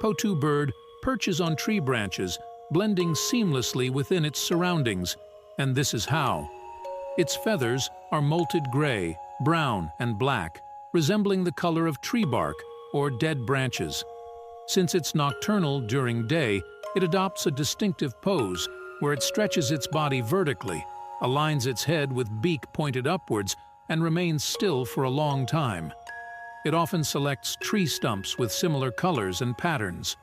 Potu bird perches on tree branches, blending seamlessly within its surroundings, and this is how. Its feathers are molted gray, brown, and black, resembling the color of tree bark or dead branches. Since it's nocturnal during day, it adopts a distinctive pose where it stretches its body vertically, aligns its head with beak pointed upwards, and remains still for a long time. It often selects tree stumps with similar colors and patterns.